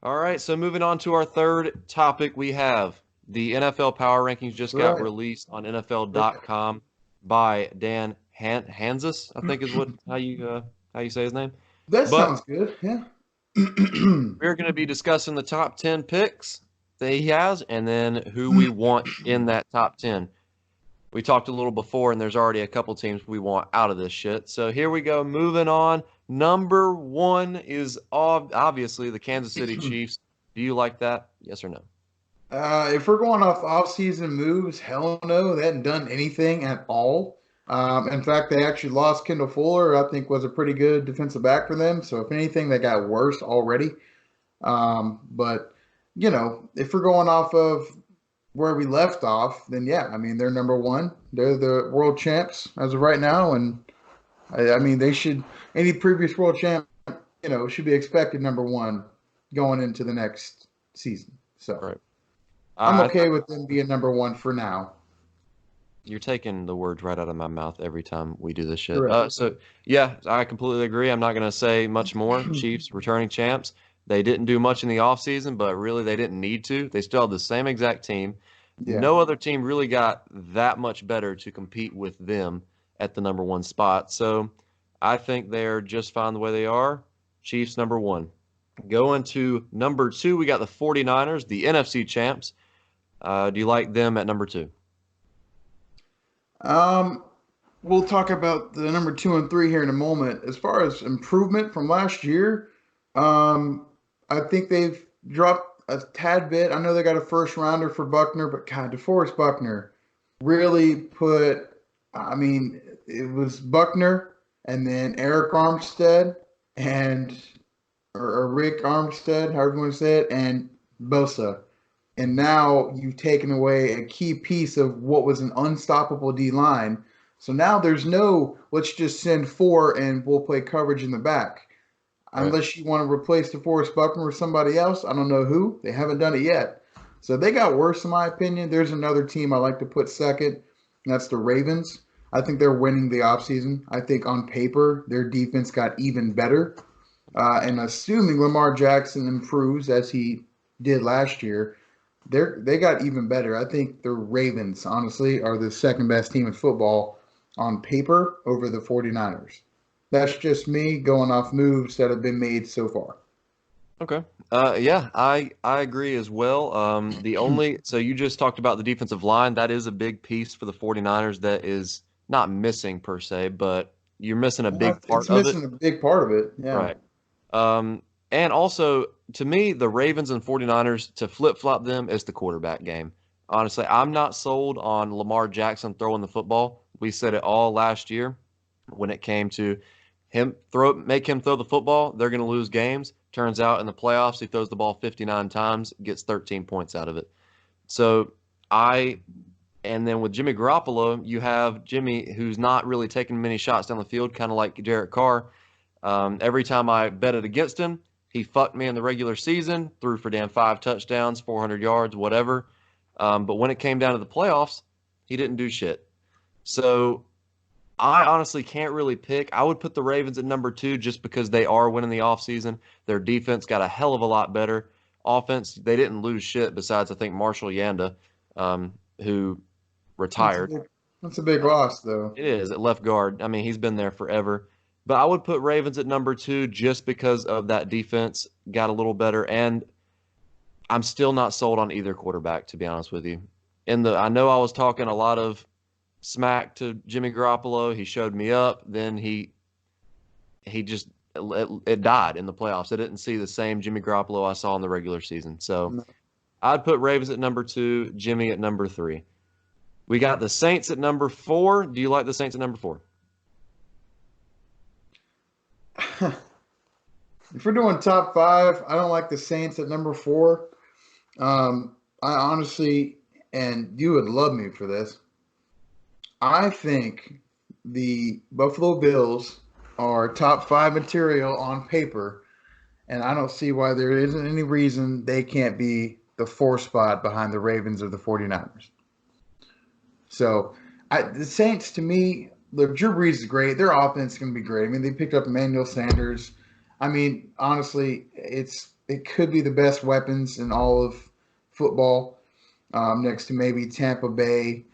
All right, so moving on to our third topic, we have the NFL Power Rankings just got Right. released on NFL.com by Dan Hanzus, I think is what how you say his name. That But sounds good. Yeah. we're going to be discussing the top 10 picks that he has and then who we want in that top 10. We talked a little before, and there's already a couple teams we want out of this shit. So here we go. Moving on. Number one is obviously the Kansas City Chiefs. Do you like that? Yes or no? If we're going off off-season moves, hell no, they hadn't done anything at all. In fact, they actually lost Kendall Fuller, I think was a pretty good defensive back for them. So if anything, they got worse already. But if we're going off of where we left off, then yeah, I mean they're number one. They're the world champs as of right now, and I mean they should any previous world champ, should be expected number one going into the next season. So. Right. I'm I okay with them being number one for now. You're taking the words right out of my mouth every time we do this shit. Correct. So yeah, I completely agree. I'm not going to say much more. Chiefs returning champs. They didn't do much in the offseason, but really they didn't need to. They still have the same exact team. Yeah. No other team really got that much better to compete with them at the number one spot. So I think they're just fine the way they are. Chiefs number one. Going to number two, we got the 49ers, the NFC champs. Do you like them at number two? Um, we'll talk about the number two and three here in a moment. As far as improvement from last year, I think they've dropped a tad bit. I know they got a first rounder for Buckner, but God, DeForest Buckner really put. I mean, it was Buckner and then Eric Armstead and or Rick Armstead, however you want to say it, and Bosa. And now you've taken away a key piece of what was an unstoppable D line. So now there's no let's just send four and we'll play coverage in the back. Right. Unless you want to replace DeForest Buckner with somebody else. I don't know who. They haven't done it yet. So they got worse in my opinion. There's another team I like to put second, and that's the Ravens. I think they're winning the offseason. I think on paper their defense got even better. And assuming Lamar Jackson improves as he did last year, they got even better. I think the Ravens, honestly, are the second best team in football on paper over the 49ers. That's just me going off moves that have been made so far. Okay. Yeah, I agree as well. The only so you just talked about the defensive line. That is a big piece for the 49ers that is not missing per se, but you're missing a big part It's of it. missing a big part of it. Yeah. Right. And also to me, the Ravens and 49ers to flip-flop them is the quarterback game. Honestly, I'm not sold on Lamar Jackson throwing the football. We said it all last year when it came to make him throw the football, they're going to lose games. Turns out in the playoffs, he throws the ball 59 times, gets 13 points out of it. So I, and then with Jimmy Garoppolo, you have Jimmy who's not really taking many shots down the field, kind of like Derek Carr. Every time I betted against him, he fucked me in the regular season, threw for damn 5 touchdowns, 400 yards, whatever. But when it came down to the playoffs, he didn't do shit. So I honestly can't really pick. I would put the Ravens at number two just because they are winning the offseason. Their defense got a hell of a lot better. Offense, they didn't lose shit besides, I think, Marshall Yanda, who That's a retired. big that's a big loss though. It is at left guard. I mean, he's been there forever. But I would put Ravens at number two just because of that defense got a little better. And I'm still not sold on either quarterback, to be honest with you. I know I was talking a lot of smack to Jimmy Garoppolo. He showed me up. Then he just it died in the playoffs. I didn't see the same Jimmy Garoppolo I saw in the regular season. So I'd put Ravens at number two, Jimmy at number three. We got the Saints at number four. Do you like the Saints at number four? If we're doing top five, I don't like the Saints at number four. I honestly, and you would love me for this. I think the Buffalo Bills are top five material on paper, and I don't see why there isn't any reason they can't be the four spot behind the Ravens or the 49ers. So the Saints, to me, look, Drew Brees is great. Their offense is going to be great. I mean, they picked up Emmanuel Sanders. I mean, honestly, it's it could be the best weapons in all of football, next to maybe Tampa Bay,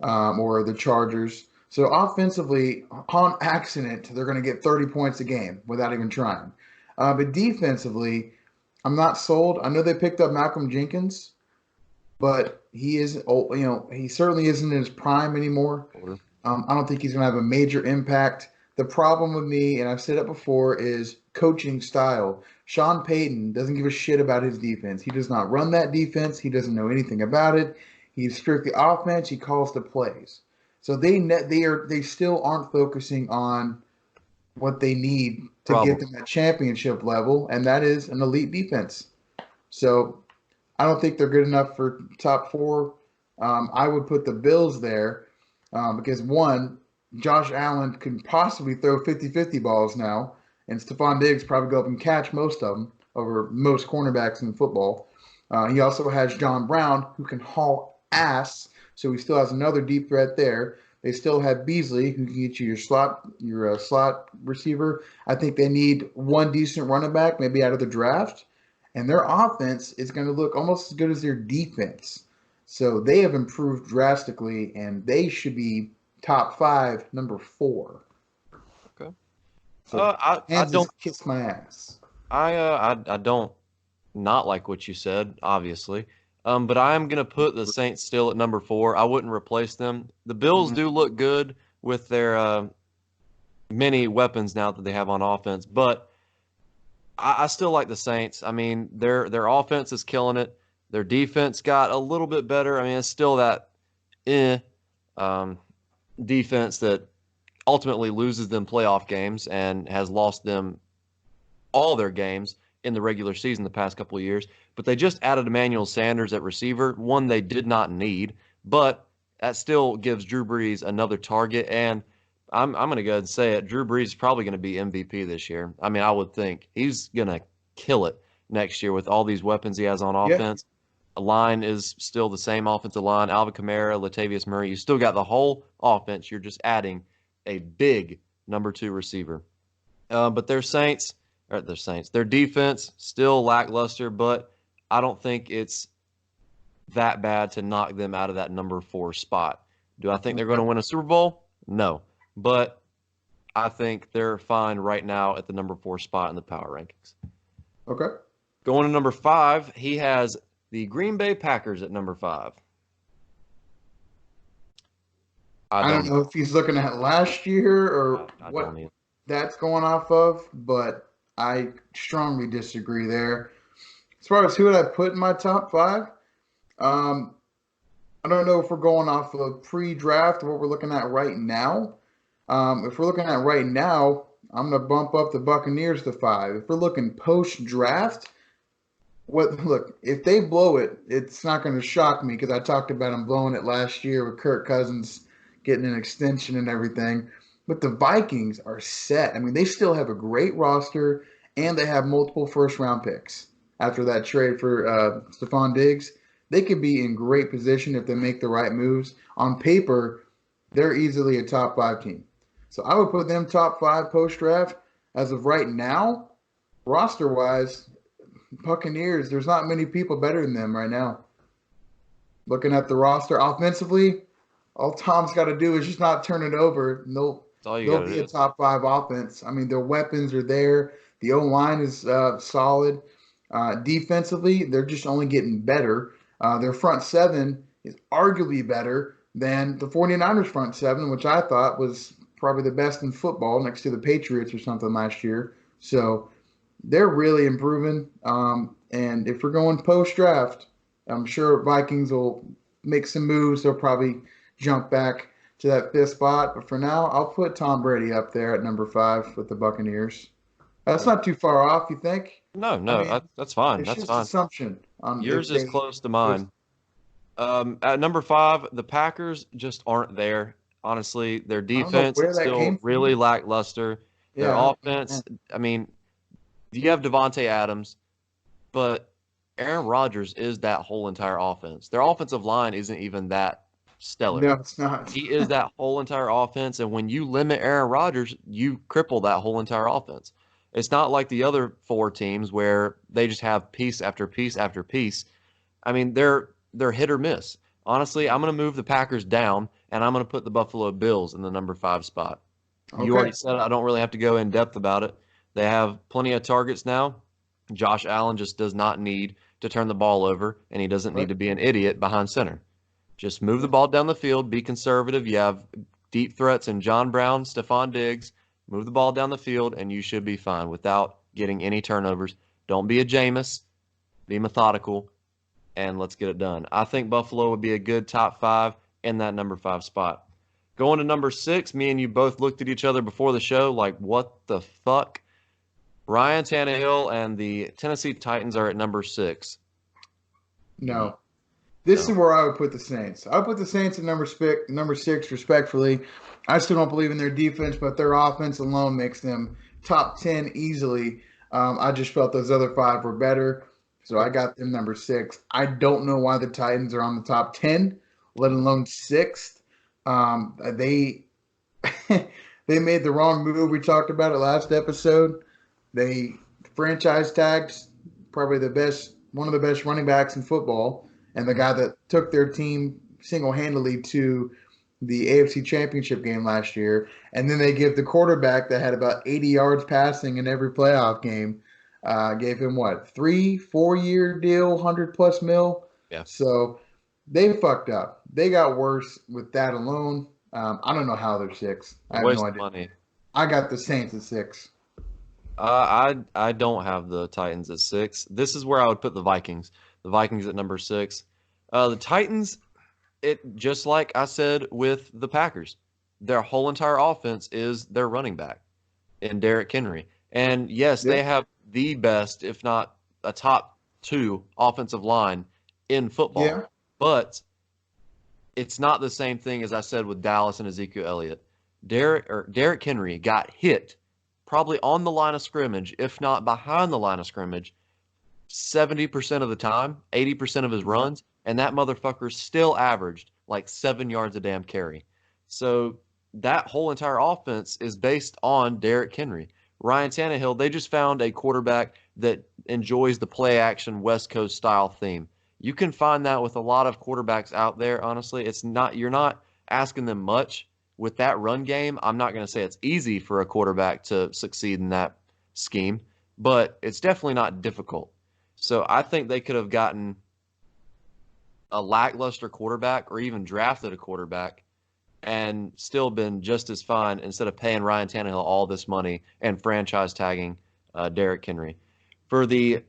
or the Chargers. So offensively, on accident, they're going to get 30 points a game without even trying. But defensively, I'm not sold. I know they picked up Malcolm Jenkins, but he is old. He certainly isn't in his prime anymore. Order. I don't think he's going to have a major impact. The problem with me, and I've said it before, is coaching style. Sean Payton doesn't give a shit about his defense. He does not run that defense. He doesn't know anything about it. He's strictly offense. He calls the plays. So they still aren't focusing on what they need to get Problem. them at championship level, and that is an elite defense. So I don't think they're good enough for top four. I would put the Bills there, because one, Josh Allen can possibly throw 50-50 balls now, and Stephon Diggs probably go up and catch most of them over most cornerbacks in football. He also has John Brown, who can haul ass, so he still has another deep threat there. They still have Beasley, who can get you your slot receiver. I think they need one decent running back, maybe out of the draft, and their offense is going to look almost as good as their defense. So they have improved drastically, and they should be top five, number four. Okay. So I Kansas don't kiss my ass. I don't not like what you said, obviously. But I'm gonna put the Saints still at number 4. I wouldn't replace them. The Bills Mhm. do look good with their many weapons now that they have on offense, but I still like the Saints. I mean, their offense is killing it. Their defense got a little bit better. I mean, it's still that eh um, defense that ultimately loses them playoff games and has lost them all their games in the regular season the past couple of years. But they just added Emmanuel Sanders at receiver, one they did not need, but that still gives Drew Brees another target. And I'm going to go ahead and say it. Drew Brees is probably going to be MVP this year. I mean, I would think he's going to kill it next year with all these weapons he has on Yeah. offense. The line is still the same offensive line. Alvin Kamara, Latavius Murray. You still got the whole offense. You're just adding a big number 2 receiver. But their Saints, their defense still lackluster, but I don't think it's that bad to knock them out of that number 4 spot. Do I think they're going to Okay. win a Super Bowl? No, but I think they're fine right now at the number 4 spot in the power rankings. Okay. Going to number 5, he has the Green Bay Packers at number 5. I I don't don't, know if he's looking at last year or I don't what even. that's going off of, but I strongly disagree there. As far as who would I put in my top five, um, I don't know if we're going off of pre-draft or what we're looking at right now. If we're looking at right now, I'm going to bump up the Buccaneers to five. If we're looking post-draft, what look, if they blow it, it's not going to shock me because I talked about them blowing it last year with Kirk Cousins getting an extension and everything. But the Vikings are set. I mean, they still have a great roster and they have multiple first round picks after that trade for Stephon Diggs. They could be in great position if they make the right moves. On paper, they're easily a top five team. So I would put them top five post draft. As of right now, roster wise, Buccaneers, there's not many people better than them right now. Looking at the roster offensively, all Tom's got to do is just not turn it over. And That's all you got they'll to be a do. top five offense. I mean, their weapons are there. The O line is solid. Defensively, they're just only getting better. Their front seven is arguably better than the 49ers front seven, which I thought was probably the best in football next to the Patriots or something last year. So they're really improving. And if we're going post draft, I'm sure Vikings will make some moves. They'll probably jump back to that fifth spot. But for now, I'll put Tom Brady up there at number five with the Buccaneers. That's Okay. not too far off, you think? No, I no, mean, that's fine. it's That's just fine. assumption on if Yours is they. close to mine. At number 5, the Packers just aren't there. Honestly, their I don't know defense where that still came from. really lackluster. Their Yeah, I don't offense, understand. I mean, you have Devontae Adams, but Aaron Rodgers is that whole entire offense. Their offensive line isn't even that stellar. No, it's not. He is that whole entire offense, and when you limit Aaron Rodgers, you cripple that whole entire offense. It's not like the other four teams where they just have piece after piece after piece. I mean, they're hit or miss. Honestly, I'm going to move the Packers down, and I'm going to put the Buffalo Bills in the number 5 spot. You already Okay. said it. I don't really have to go in depth about it. They have plenty of targets now. Josh Allen just does not need to turn the ball over, and he doesn't need Right. to be an idiot behind center. Just move the Yeah. ball down the field, be conservative. You have deep threats in John Brown, Stephon Diggs. Move the ball down the field, and you should be fine without getting any turnovers. Don't be a Jameis. Be methodical, and let's get it done. I think Buffalo would be a good top 5 in that number 5 spot. Going to number 6, me and you both looked at each other before the show like, what the fuck? Ryan Tannehill and the Tennessee Titans are at number 6. No. This No. is where I would put the Saints. I would put the Saints at number 6, respectfully. I still don't believe in their defense, but their offense alone makes them top 10 easily. I just felt those other 5 were better, so I got them number 6. I don't know why the Titans are on the top 10, let alone 6th. They they made the wrong move. We talked about it last episode. They franchise tagged probably one of the best running backs in football, and the guy that took their team single-handedly to the AFC Championship game last year. And then they give the quarterback that had about 80 yards passing in every playoff game, gave him what, 3-4 year deal, 100+ mil. Yeah. So they fucked up. They got worse with that alone. I don't know how they're 6. I have Waste no of idea. money. I got the Saints at 6. I don't have the Titans at 6. This is where I would put the Vikings. The Vikings at number 6. The Titans, it just like I said with the Packers, their whole entire offense is their running back in Derrick Henry. And yes, Yeah. they have the best, if not a top 2 offensive line in football. Yeah. But it's not the same thing as I said with Dallas and Ezekiel Elliott. Derrick Henry got hit probably on the line of scrimmage, if not behind the line of scrimmage, 70% of the time, 80% of his runs, and that motherfucker still averaged like 7 yards a damn carry. So that whole entire offense is based on Derrick Henry. Ryan Tannehill, they just found a quarterback that enjoys the play action West Coast style theme. You can find that with a lot of quarterbacks out there, honestly. You're not asking them much. With that run game, I'm not going to say it's easy for a quarterback to succeed in that scheme, but it's definitely not difficult. So I think they could have gotten a lackluster quarterback or even drafted a quarterback and still been just as fine instead of paying Ryan Tannehill all this money and franchise tagging Derrick Henry. For the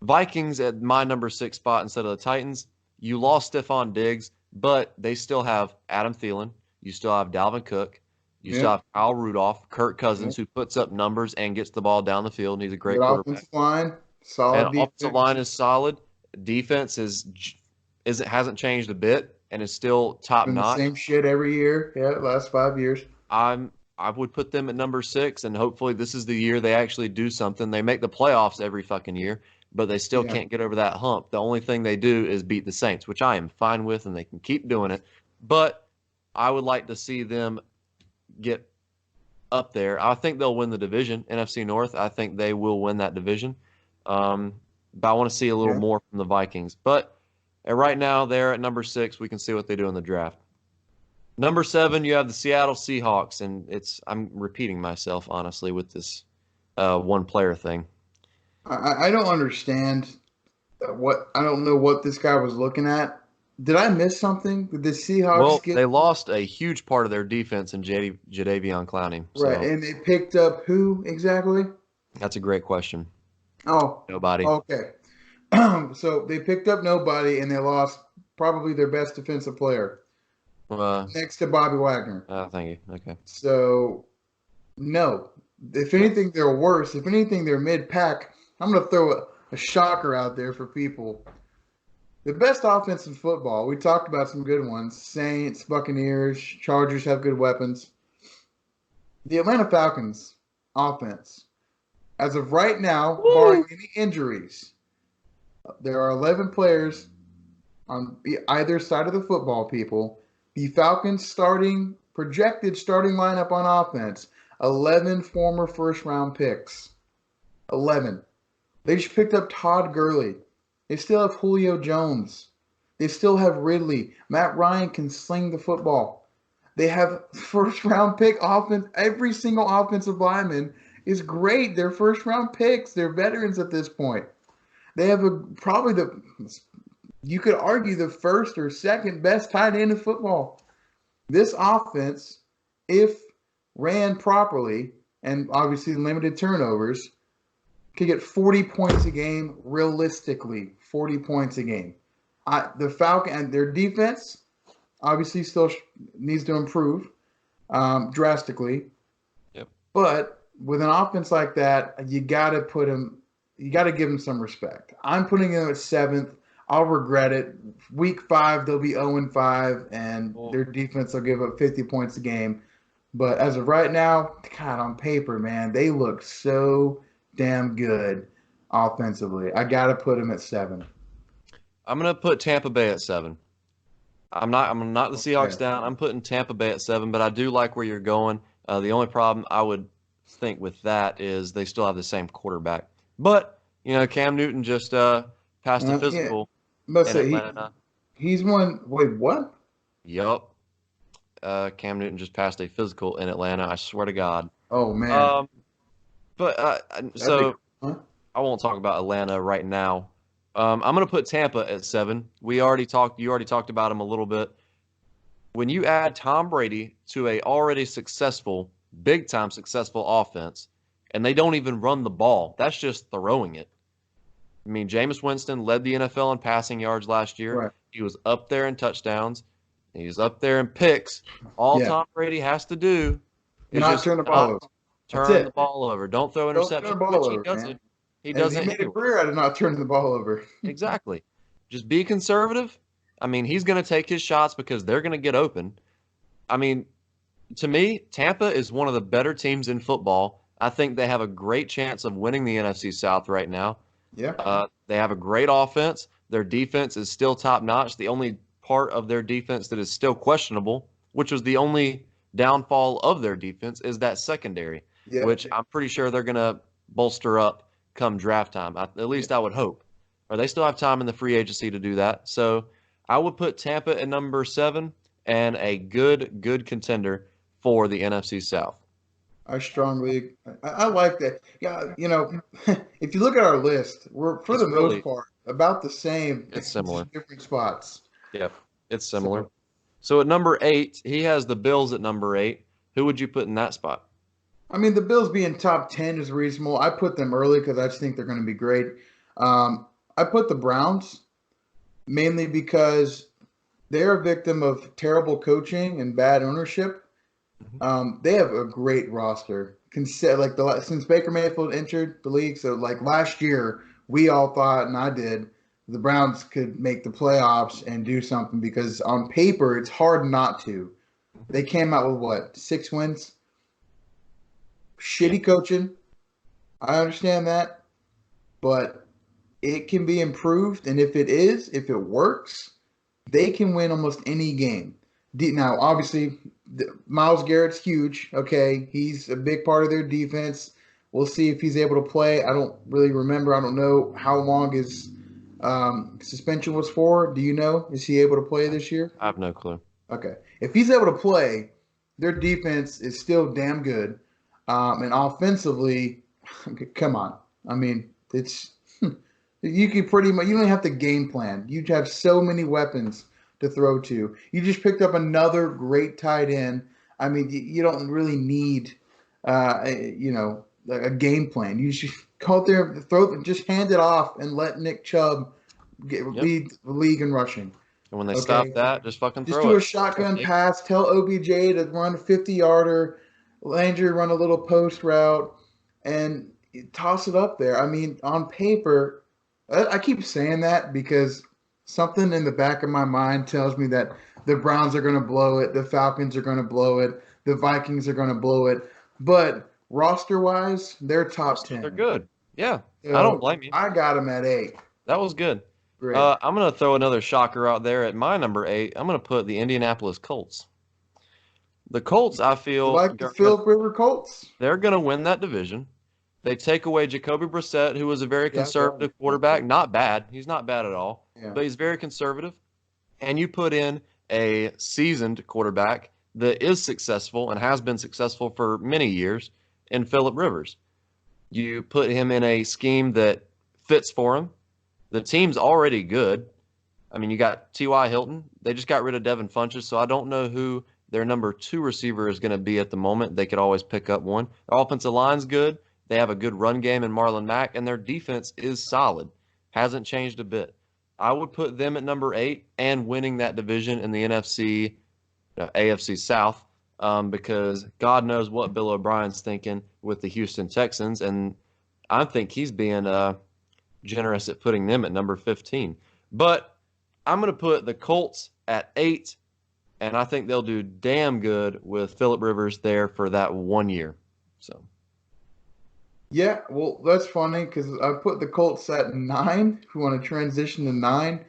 Vikings at my number 6 spot instead of the Titans, you lost Stephon Diggs, but they still have Adam Thielen. You still have Dalvin Cook. You still Yeah. have Kyle Rudolph, Kirk Cousins, Yeah. who puts up numbers and gets the ball down the field. And he's a great Good quarterback. offensive line, And solid offensive defense. line is solid. Defense hasn't changed a bit and is still top Been the notch. same shit every year. Yeah, last 5 years. I would put them at number 6, and hopefully this is the year they actually do something. They make the playoffs every fucking year, but they still Yeah. can't get over that hump. The only thing they do is beat the Saints, which I am fine with, and they can keep doing it. But I would like to see them get up there. I think they'll win the division, NFC North. I think they will win that division. But I want to see a little Okay. more from the Vikings. But right now, they're at number 6. We can see what they do in the draft. Number 7, you have the Seattle Seahawks, and I'm repeating myself, honestly, with this one player thing. I don't understand I don't know what this guy was looking at. Did I miss something? Did the Seahawks Well, get they lost a huge part of their defense in Jadeveon Clowney. right? So And they picked up who exactly? that's a great question. Oh, Nobody. okay. So they picked up nobody, and they lost probably their best defensive player next to Bobby Wagner. Thank you. Okay. So no, if anything, they're worse. If anything, they're mid-pack. I'm going to throw a shocker out there for people. The best offense in football, we talked about some good ones. Saints, Buccaneers, Chargers have good weapons. The Atlanta Falcons offense, as of right now, barring any injuries, there are 11 players on either side of the football, people. The Falcons projected starting lineup on offense, 11 former first-round picks. 11. They just picked up Todd Gurley. They still have Julio Jones. They still have Ridley. Matt Ryan can sling the football. They have first round pick offense. Every single offensive lineman is great. They're first round picks. They're veterans at this point. They have probably you could argue the first or second best tight end in football. This offense, if ran properly and obviously limited turnovers, could get 40 points a game realistically. 40 points a game. The Falcon and their defense obviously still needs to improve drastically. Yep. But with an offense like that, you got to put him. You got to give him some respect. I'm putting him at 7th. I'll regret it. Week 5, they'll be 0-5, and their defense will give up 50 points a game. But as of right now, God, on paper, man, they look so damn good offensively. I got to put them at 7. I'm gonna put Tampa Bay at 7. I'm not the Seahawks down. I'm putting Tampa Bay at 7, but I do like where you're going. The only problem I would think with that is they still have the same quarterback. But Cam Newton just passed a physical in Atlanta. He's won. Wait, what? Yup. Cam Newton just passed a physical in Atlanta. I swear to God. Oh man. But so I won't talk about Atlanta right now. I'm going to put Tampa at 7. You already talked about him a little bit. When you add Tom Brady to a already successful, big time successful offense, and they don't even run the ball, that's just throwing it. I mean, Jameis Winston led the NFL in passing yards last year. Right. He was up there in touchdowns. He was up there in picks. All Tom Brady has to do is not just turn the ball over. Turn the ball over. Don't throw interceptions. Don't turn the ball over, he doesn't. man. He doesn't. He made a career out of not turning the ball over. Exactly. Just be conservative. I mean, he's going to take his shots because they're going to get open. I mean, to me, Tampa is one of the better teams in football. I think they have a great chance of winning the NFC South right now. Yeah. They have a great offense. Their defense is still top notch. The only part of their defense that is still questionable, which was the only downfall of their defense, is that secondary, which I'm pretty sure they're going to bolster up come draft time. At least I would hope. Or they still have time in the free agency to do that. So I would put Tampa at number 7 and a good contender for the NFC South. I like that. Yeah, if you look at our list, we're for the most part about the same. It's similar. Different spots. Yep, it's similar. So at number 8, he has the Bills at number 8. Who would you put in that spot? I mean, the Bills being top 10 is reasonable. I put them early because I just think they're going to be great. I put the Browns mainly because they're a victim of terrible coaching and bad ownership. They have a great roster. Since Baker Mayfield entered the league, so like last year, we all thought, and I did, the Browns could make the playoffs and do something because on paper, it's hard not to. They came out with 6 wins? Shitty coaching. I understand that. But it can be improved. And if it works, they can win almost any game. Now, obviously, Myles Garrett's huge. Okay. He's a big part of their defense. We'll see if he's able to play. I don't really remember. I don't know how long his suspension was for. Do you know? Is he able to play this year? I have no clue. Okay. If he's able to play, their defense is still damn good. And offensively, come on. I mean, it's you can pretty much, you don't have to game plan. You have so many weapons to throw to. You just picked up another great tight end. I mean, you don't really need, a game plan. You should go out there, just hand it off and let Nick Chubb lead the league in rushing. And when they stop that, just fucking throw it. Just do a shotgun pass. Tell OBJ to run a 50-yarder. Landry run a little post route and toss it up there. I mean, on paper, I keep saying that because something in the back of my mind tells me that the Browns are going to blow it, the Falcons are going to blow it, the Vikings are going to blow it. But roster-wise, they're top 10. They're good. Yeah, so I don't blame you. I got them at 8. That was good. Great. I'm going to throw another shocker out there at my number 8. I'm going to put the Indianapolis Colts. The Colts, I feel, like the Philip River Colts. They're going to win that division. They take away Jacoby Brissett, who was a very Yeah, well, conservative quarterback. Not bad. He's not bad at all, yeah. but he's very conservative. And you put in a seasoned quarterback that is successful and has been successful for many years in Philip Rivers. You put him in a scheme that fits for him. The team's already good. I mean, you got T.Y. Hilton. They just got rid of Devin Funches, so I don't know who their number two receiver is going to be at the moment. They could always pick up one. Their offensive line's good. They have a good run game in Marlon Mack, and their defense is solid. Hasn't changed a bit. I would put them at number 8 and winning that division in the NFC, AFC South, because God knows what Bill O'Brien's thinking with the Houston Texans, and I think he's being generous at putting them at number 15. But I'm going to put the Colts at 8, and I think they'll do damn good with Philip Rivers there for that 1 year. So, Yeah, well, that's funny because I put the Colts at 9. If we want to transition to 9,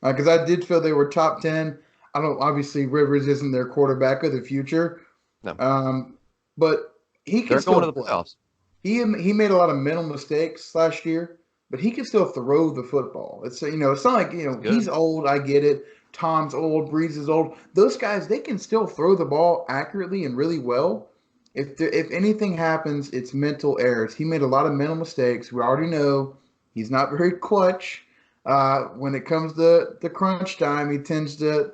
because I did feel they were top 10. I don't obviously Rivers isn't their quarterback of the future, no, but he can they're going still to the play. playoffs. He made a lot of mental mistakes last year, but he can still throw the football. It's it's not like he's Good. old. I get it. Tom's old. Breeze is old. Those guys they can still throw the ball accurately and really well. If anything happens, it's mental errors. He made a lot of mental mistakes. We already know he's not very clutch. When it comes to the crunch time, he tends to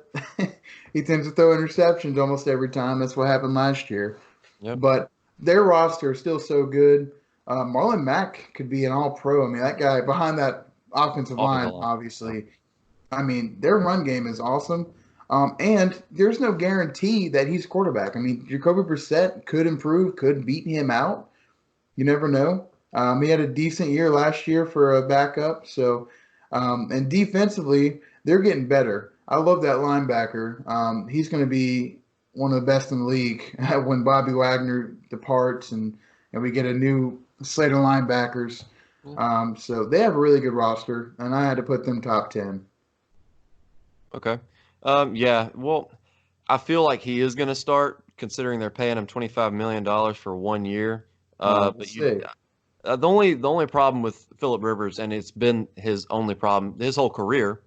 he tends to throw interceptions almost every time. That's what happened last year. Yep. But their roster is still so good. Marlon Mack could be an all pro. I mean, that guy behind that offensive Offensive line, line. Yeah. obviously. I mean, their run game is awesome. And there's no guarantee that he's quarterback. I mean, Jacoby Brissett could improve, could beat him out. You never know. He had a decent year last year for a backup. So, and defensively, they're getting better. I love that linebacker. He's going to be one of the best in the league when Bobby Wagner departs and we get a new slate of linebackers. Yeah. So they have a really good roster, and I had to put them top 10. Okay. Yeah. Well, I feel like he is going to start, considering they're paying him $25 million for 1 year. We'll But you, see. the only problem with Philip Rivers, and it's been his only problem his whole career,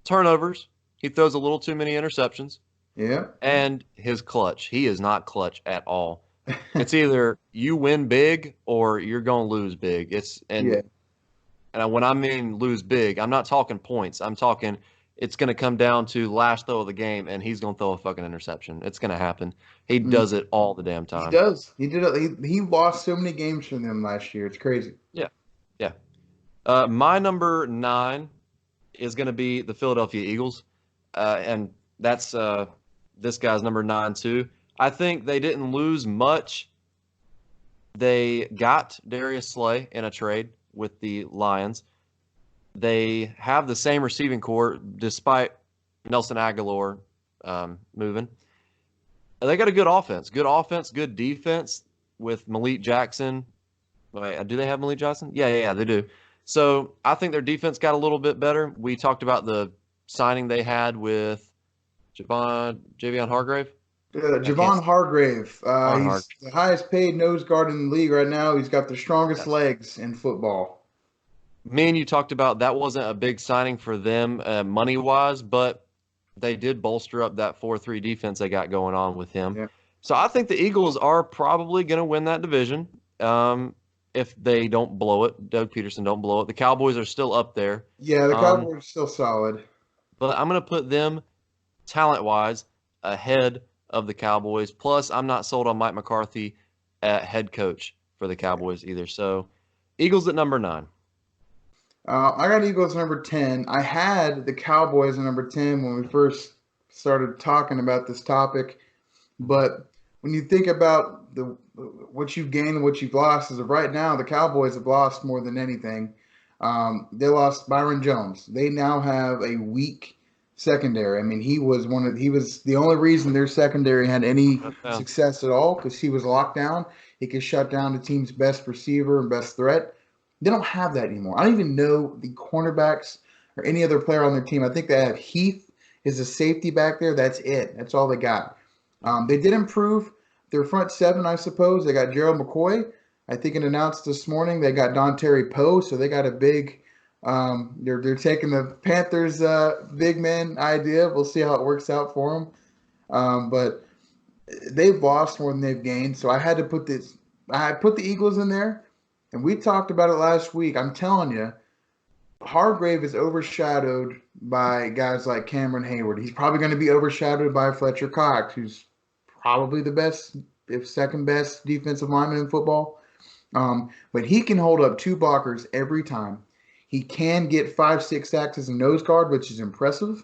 turnovers. He throws a little too many interceptions, Yeah. and his clutch. He is not clutch at all. It's either you win big or you're going to lose big. It's Yeah. and when I mean lose big, I'm not talking points. I'm talking it's going to come down to last throw of the game, and he's going to throw a fucking interception. It's going to happen. He Mm. does it all the damn He time. does. He did it. He lost so many games from them last year. It's crazy. Yeah, yeah. My number 9 is going to be the Philadelphia Eagles, and that's this guy's number 9 too. I think they didn't lose much. They got Darius Slay in a trade with the Lions. They have the same receiving core despite Nelson Aguilar moving. They got a good offense, good defense with Malik Jackson. Wait, do they have Malik Jackson? Yeah, they do. So I think their defense got a little bit better. We talked about the signing they had with Javion Hargrave. I can't. Javon Hargrave. Javon He's Hargrave. the highest paid nose guard in the league right now. He's got the strongest Yes. legs in football. Me and you talked about that wasn't a big signing for them money wise, but they did bolster up that 4-3 defense they got going on with him. Yeah. So I think the Eagles are probably going to win that division if they don't blow it. Doug Peterson don't blow it. The Cowboys are still up there, Yeah, the um, Cowboys are still solid. but I'm going to put them talent wise ahead of the Cowboys. Plus, I'm not sold on Mike McCarthy at head coach for the Cowboys either. So Eagles at number 9. I got Eagles number 10. I had the Cowboys at number 10 when we first started talking about this topic. But when you think about the what you've gained and what you've lost, as of right now, the Cowboys have lost more than anything. They lost Byron Jones. They now have a weak secondary. I mean, he was the only reason their secondary had any Yeah. success at all because he was locked down. He could shut down the team's best receiver and best threat. They don't have that anymore. I don't even know the cornerbacks or any other player on their team. I think they have Heath is a safety back there. That's it. That's all they got. They did improve their front seven, I suppose. They got Gerald McCoy, I think it announced this morning they got Don Terry Poe, so they got a big. They're taking the Panthers big man idea. We'll see how it works out for them. But they've lost more than they've gained, so I had to put this. I put the Eagles in there, and we talked about it last week. I'm telling you, Hargrave is overshadowed by guys like Cameron Hayward. He's probably going to be overshadowed by Fletcher Cox, who's probably the best, if second best, defensive lineman in football. But he can hold up two blockers every time. He can get 5, 6 sacks as a nose guard, which is impressive.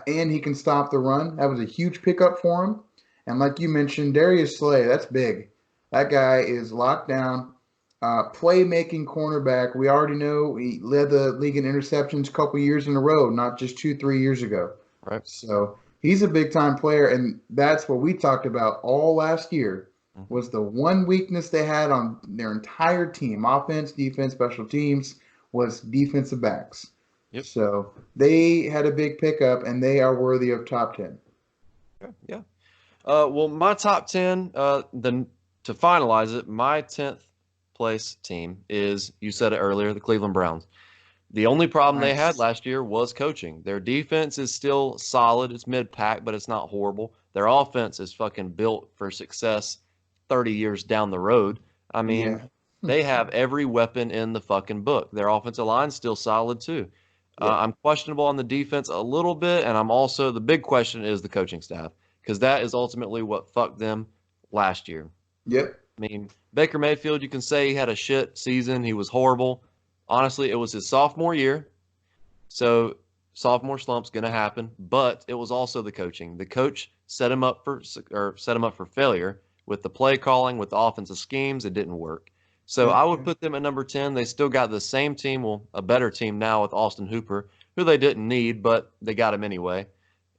And he can stop the run. That was a huge pickup for him. And like you mentioned, Darius Slay, that's big. That guy is locked down. Playmaking cornerback. We already know he led the league in interceptions a couple years in a row, not just 2, 3 years ago. Right. So he's a big time player, and that's what we talked about all last year. Was the one weakness they had on their entire team, offense, defense, special teams, was defensive backs. Yep. So they had a big pickup, and they are worthy of top 10. Okay. Yeah. Well, my top 10, to finalize it, my 10th place team is, you said it earlier, the Cleveland Browns. The only problem they had Nice. last year was coaching. Their defense is still solid. It's mid-pack, but it's not horrible. Their offense is fucking built for success 30 years down the road. I mean, Yeah. they have every weapon in the fucking book. Their offensive line's still solid too. Yeah. I'm questionable on the defense a little bit, and I'm also, the big question is the coaching staff, because that is ultimately what fucked them last year. Yep. I mean, Baker Mayfield, you can say he had a shit season. He was horrible. Honestly, it was his sophomore year. So sophomore slump's going to happen, but it was also the coaching. The coach set him up for failure with the play calling, with the offensive schemes. It didn't work. So I would Okay. put them at number 10. They still got the same team, well, a better team now with Austin Hooper, who they didn't need, but they got him anyway.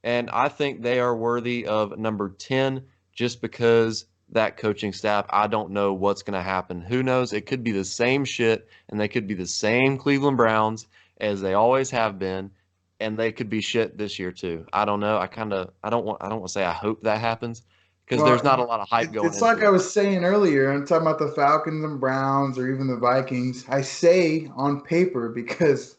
And I think they are worthy of number 10 just because that coaching staff, I don't know what's going to happen. Who knows? It could be the same shit, and they could be the same Cleveland Browns as they always have been, and they could be shit this year too. I don't know. I don't want to say I hope that happens because there's not a Well, lot of hype going it's like into I it. was saying earlier. I'm talking about the Falcons and Browns, or even the Vikings. I say on paper because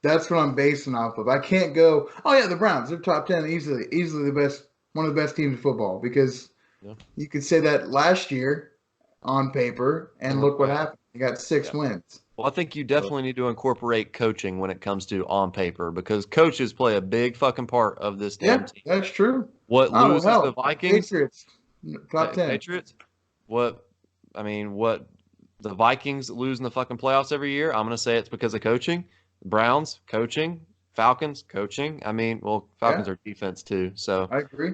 that's what I'm basing off of. I can't go, oh yeah, the Browns, they're top 10 easily, easily the best, one of the best teams in football, because Yeah. you could say that last year on paper, and look what Right. happened. You got six Yeah. wins. Well, I think you So, definitely need to incorporate coaching when it comes to on paper because coaches play a big fucking part of this damn yeah, team. that's true. What Oh, loses the hell, Vikings, Patriots, top 10. Patriots, what what the Vikings losing the fucking playoffs every year, I'm gonna say it's because of coaching. Browns coaching, Falcons coaching. Well, Falcons Yeah, are defense too. So, I agree.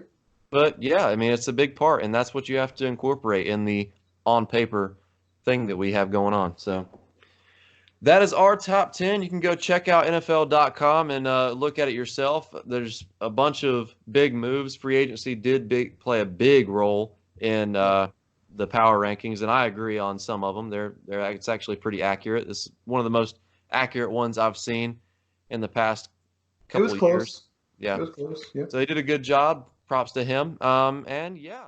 but yeah, it's a big part, and that's what you have to incorporate in the on paper thing that we have going on. So. That is our top 10. You can go check out NFL.com and look at it yourself. There's a bunch of big moves. Free agency play a big role in the power rankings, and I agree on some of them. It's actually pretty accurate. This is one of the most accurate ones I've seen in the past It was couple of years. close. It Yeah. was close. Yeah. So they did a good job. Props to him. And yeah.